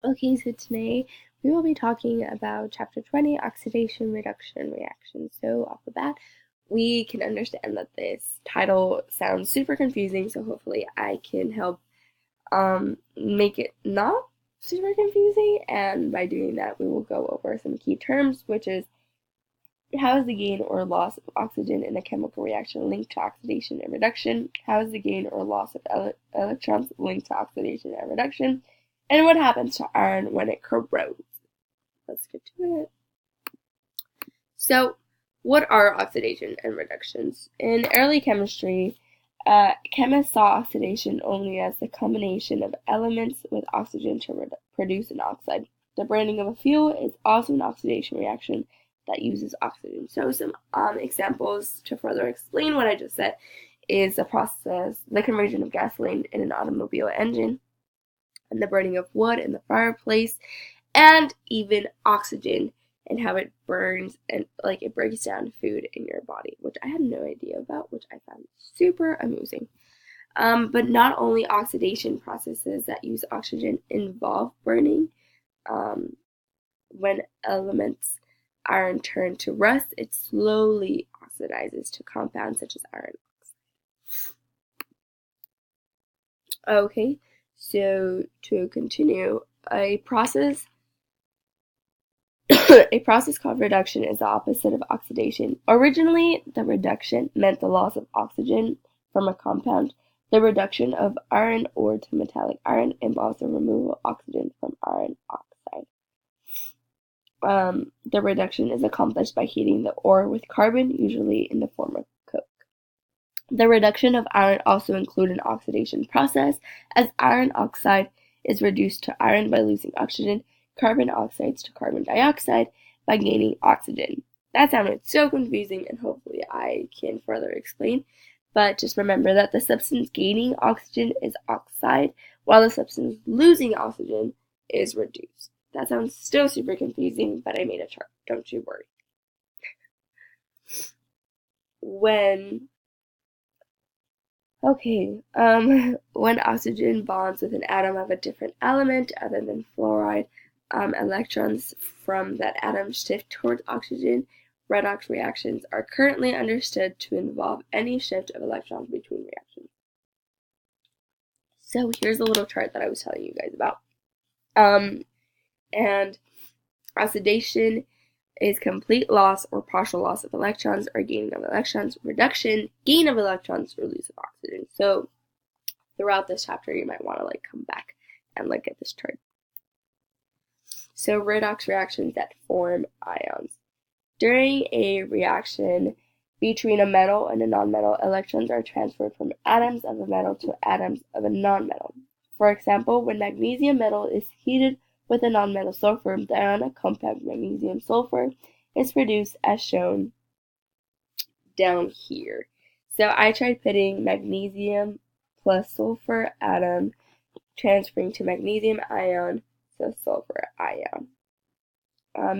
Okay, so today we will be talking about chapter 20, oxidation reduction reactions. So off the bat, we can understand that this title sounds super confusing, so hopefully I can help make it not super confusing, and by doing that we will go over some key terms, which is how is the gain or loss of oxygen in a chemical reaction linked to oxidation and reduction? How is the gain or loss of electrons linked to oxidation and reduction? And what happens to iron when it corrodes? Let's get to it. So, what are oxidation and reductions? In early chemistry, chemists saw oxidation only as the combination of elements with oxygen to produce an oxide. The burning of a fuel is also an oxidation reaction that uses oxygen. So some examples to further explain what I just said is the conversion of gasoline in an automobile engine, and the burning of wood in the fireplace, and even oxygen and how it burns and like it breaks down food in your body, which I had no idea about, which I found super amusing. But not only oxidation processes that use oxygen involve burning. Um, when elements iron turn to rust, it slowly oxidizes to compounds such as iron oxide. Okay, so to continue, a process a process called reduction is the opposite of oxidation. Originally, the reduction meant the loss of oxygen from a compound. The reduction of iron ore to metallic iron involves the removal of oxygen from iron oxide. The reduction is accomplished by heating the ore with carbon, usually in the form of coke. The reduction of iron also includes an oxidation process, as iron oxide is reduced to iron by losing oxygen, carbon oxides to carbon dioxide by gaining oxygen. That sounded so confusing, and hopefully I can further explain. But just remember that the substance gaining oxygen is oxide, while the substance losing oxygen is reduced. That sounds still super confusing, but I made a chart. Don't you worry. When when oxygen bonds with an atom of a different element other than fluoride, electrons from that atom shift towards oxygen. Redox reactions are currently understood to involve any shift of electrons between reactions. So here's a little chart that I was telling you guys about. And oxidation is complete loss or partial loss of electrons or gaining of electrons. Reduction, gain of electrons, release of oxygen. So throughout this chapter, you might want to come back and look at this chart. So redox reactions that form ions. During a reaction between a metal and a nonmetal, electrons are transferred from atoms of a metal to atoms of a nonmetal. For example, when magnesium metal is heated with a nonmetal sulfur, the ionic compound magnesium sulfur is produced as shown down here. So I tried putting magnesium plus sulfur atom transferring to magnesium ion, so sulfur ion.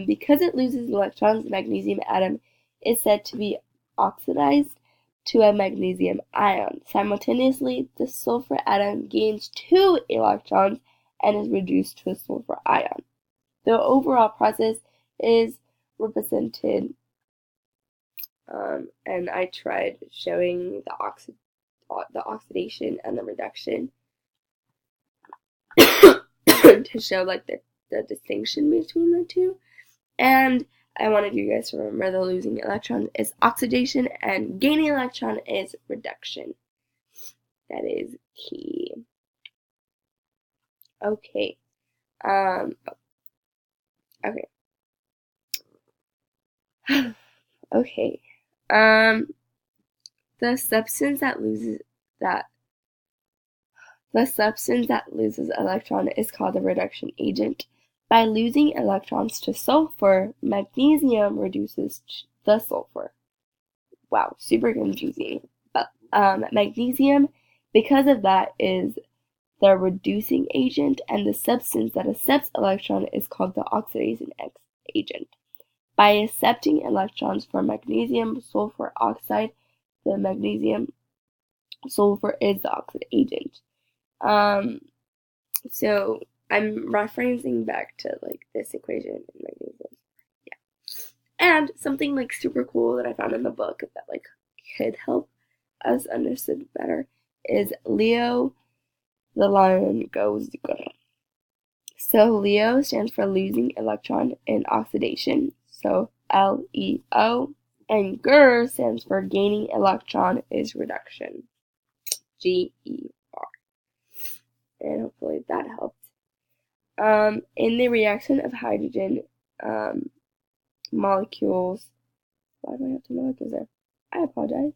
Because it loses electrons, the magnesium atom is said to be oxidized to a magnesium ion. Simultaneously, the sulfur atom gains 2 electrons and is reduced to a sulfur ion. The overall process is represented, and I tried showing the oxidation and the reduction to show the distinction between the two. And I wanted you guys to remember the losing electron is oxidation and gaining electron is reduction. That is key. Okay. Okay. Okay. The substance that loses that the substance that loses electron is called a reduction agent. By losing electrons to sulfur, magnesium reduces the sulfur. Wow, super confusing. But magnesium, because of that, is the reducing agent, and the substance that accepts electron is called the oxidation agent. By accepting electrons from magnesium sulfur oxide, the magnesium sulfur is the oxidant agent. So I'm referencing back to like this equation in magnesium. Yeah. And something like super cool that I found in the book that like could help us understand better is Leo the lion goes grr. So Leo stands for losing electron in oxidation. So LEO. And grr stands for gaining electron is reduction. GER. And hopefully that helped. In the reaction of hydrogen molecules, why do I have two molecules there? I apologize.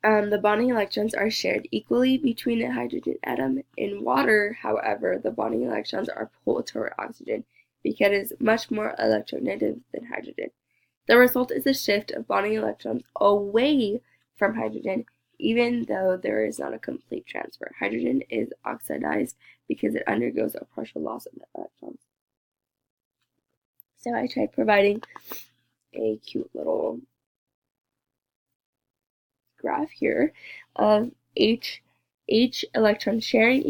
The bonding electrons are shared equally between the hydrogen atom. In water, however, the bonding electrons are pulled toward oxygen because it is much more electronegative than hydrogen. The result is a shift of bonding electrons away from hydrogen, even though there is not a complete transfer. Hydrogen is oxidized because it undergoes a partial loss of electrons. So I tried providing a cute little graph here of H electrons sharing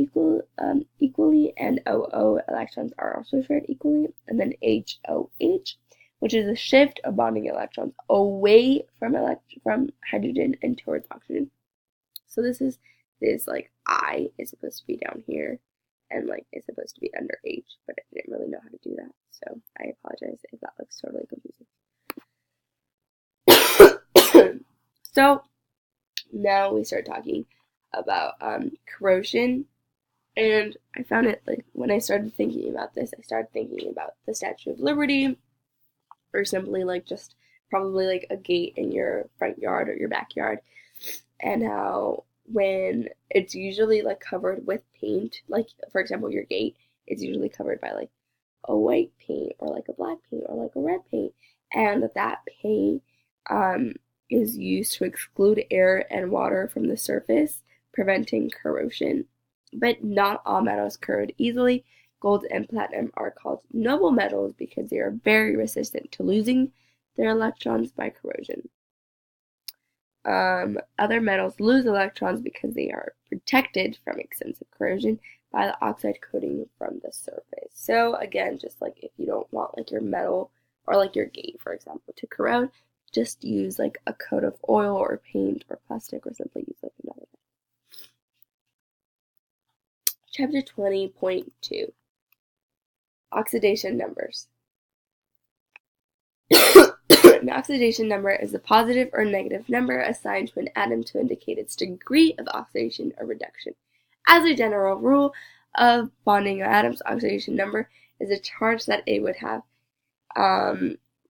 equally, and OO electrons are also shared equally, and then HOH, which is a shift of bonding electrons away from hydrogen and towards oxygen. So this like I is supposed to be down here, and like it's supposed to be under H, but I didn't really know how to do that, so I apologize if that looks totally confusing. So now we start talking about corrosion, and I found it like when I started thinking about this, I started thinking about the Statue of Liberty, or simply like just probably like a gate in your front yard or your backyard, and how when it's usually like covered with paint, like for example your gate is usually covered by like a white paint or like a black paint or like a red paint, and that paint is used to exclude air and water from the surface, preventing corrosion. But not all metals corrode easily. Gold and platinum are called noble metals because they are very resistant to losing their electrons by corrosion. Other metals lose electrons because they are protected from extensive corrosion by the oxide coating from the surface. So again, just like if you don't want like your metal or like your gate, for example, to corrode, just use like a coat of oil or paint or plastic, or simply use like another. Chapter 20.2 Oxidation Numbers. An oxidation number is a positive or negative number assigned to an atom to indicate its degree of oxidation or reduction. As a general rule of bonding atoms, oxidation number is a charge that it would have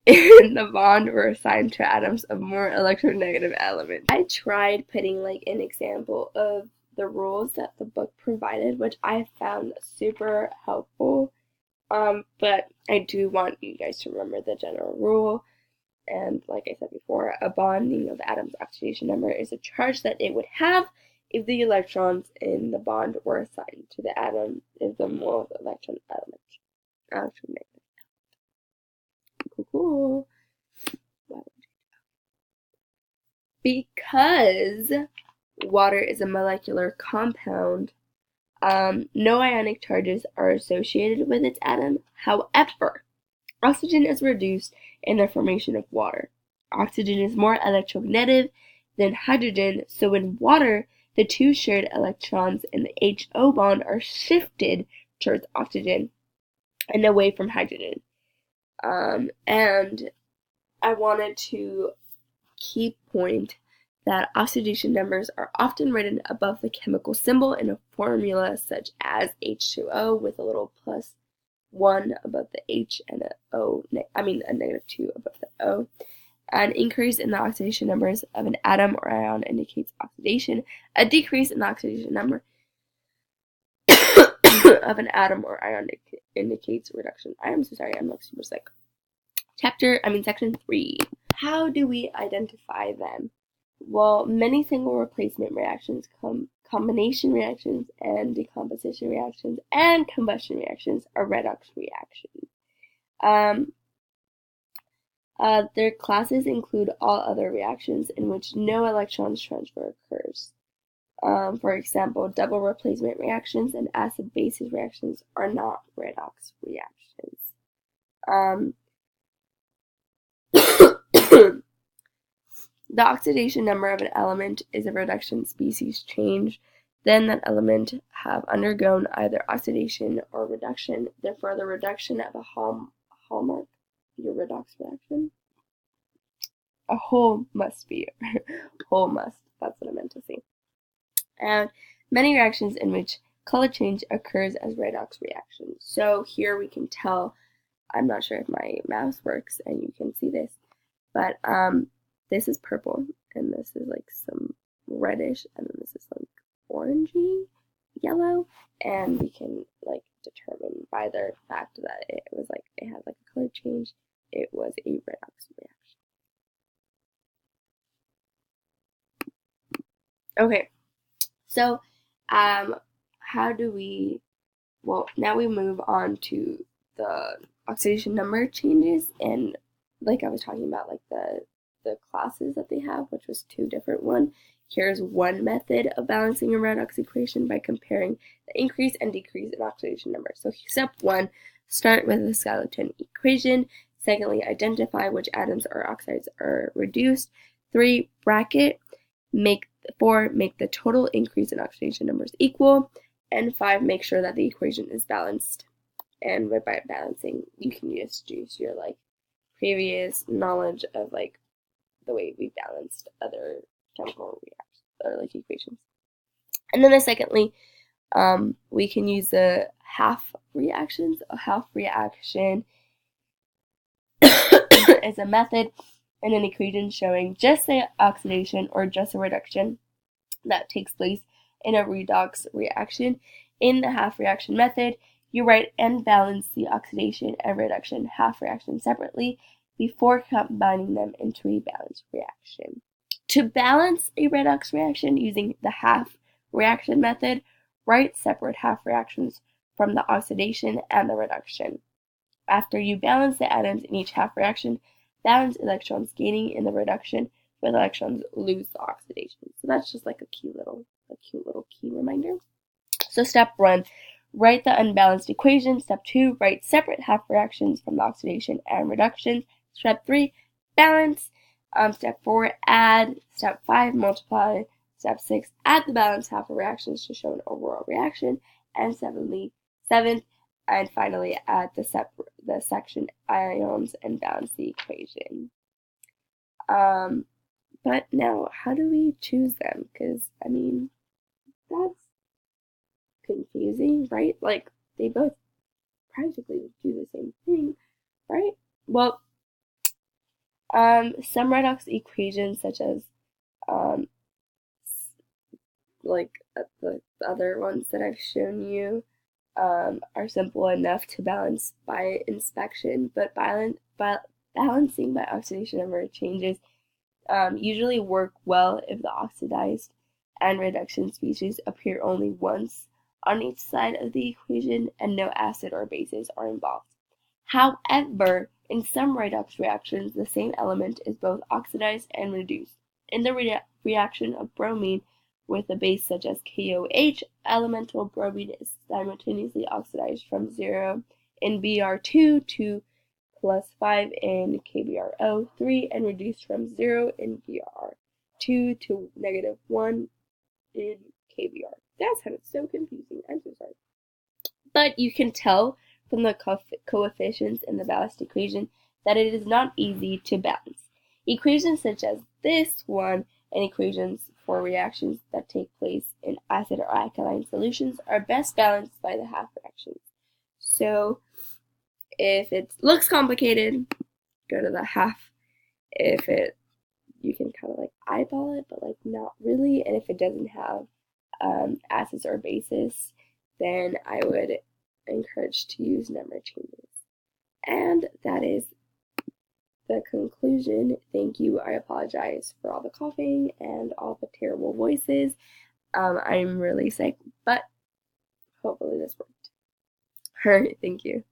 in the bond were assigned to atoms of more electronegative elements. I tried putting like an example of the rules that the book provided, which I found super helpful. But I do want you guys to remember the general rule. And like I said before, a bonding of atom's oxidation number is a charge that it would have if the electrons in the bond were assigned to the atom of the more electron element. Cool. Because water is a molecular compound, no ionic charges are associated with its atom. However, oxygen is reduced in the formation of water. Oxygen is more electronegative than hydrogen, so in water, the two shared electrons in the HO bond are shifted towards oxygen and away from hydrogen. And I wanted to key point that oxidation numbers are often written above the chemical symbol in a formula such as H2O with a little +1 above the H and a -2 above the O. An increase in the oxidation numbers of an atom or ion indicates oxidation. A decrease in the oxidation number of an atom or ion indicates reduction. I am so sorry, I'm like super sick. Section 3. How do we identify them? Well, many single replacement reactions, combination reactions, and decomposition reactions, and combustion reactions are redox reactions. Their classes include all other reactions in which no electrons transfer occurs. For example, double replacement reactions and acid-bases reactions are not redox reactions. The oxidation number of an element is a reduction species change. Then that element have undergone either oxidation or reduction. Therefore, the reduction of a hallmark, your redox reaction. A whole must be, whole must, that's what I meant to say. And many reactions in which color change occurs as redox reactions. So here we can tell, I'm not sure if my mouse works and you can see this, but this is purple and this is like some reddish and then this is like orangey yellow, and we can like determine by the fact that it was like it had like a color change, it was a redox reaction. Okay, so how do we, well, now we move on to the oxidation number changes, and like I was talking about, like the classes that they have, which was two different ones. Here's one method of balancing a redox equation by comparing the increase and decrease in oxidation number. So step 1, start with the skeleton equation. Secondly, identify which atoms or oxides are reduced. 3, bracket. 4, make the total increase in oxidation numbers equal. And 5, make sure that the equation is balanced. And by balancing, you can just use your like previous knowledge of like the way we balanced other chemical reactions or like equations. And then secondly, we can use the half reactions. A half reaction is a method in an equation showing just the oxidation or just a reduction that takes place in a redox reaction. In the half reaction method, you write and balance the oxidation and reduction half reactions separately before combining them into a balanced reaction. To balance a redox reaction using the half reaction method, write separate half reactions from the oxidation and the reduction. After you balance the atoms in each half reaction, balance electrons gaining in the reduction with electrons lose the oxidation. So that's just like a cute little key reminder. So step 1, write the unbalanced equation. Step 2, write separate half reactions from the oxidation and reduction. Step 3, balance. Step 4, add. Step 5, multiply. Step 6, add the balanced half of reactions to show an overall reaction. And seventh, and finally add the section ions and balance the equation. But now, how do we choose them? Because, I mean, that's confusing, right? Like, they both practically do the same thing, right? Well, some redox equations, such as, like the other ones that I've shown you, are simple enough to balance by inspection, but balancing by oxidation number changes usually work well if the oxidized and reduction species appear only once on each side of the equation and no acid or bases are involved. However, in some redox reactions, the same element is both oxidized and reduced. In the reaction of bromine with a base such as KOH, elemental bromine is simultaneously oxidized from 0 in Br2 to +5 in KBrO3 and reduced from 0 in Br2 to -1 in KBr. That sounded so confusing. I'm so sorry. But you can tell from the coefficients in the balanced equation that it is not easy to balance. Equations such as this one and equations for reactions that take place in acid or alkaline solutions are best balanced by the half reactions. So if it looks complicated, go to the half. If you can kind of like eyeball it, but like not really. And if it doesn't have acids or bases, then I would encourage to use number changes. And that is the conclusion. Thank you. I apologize for all the coughing and all the terrible voices. I'm really sick, but hopefully this worked. Alright, thank you.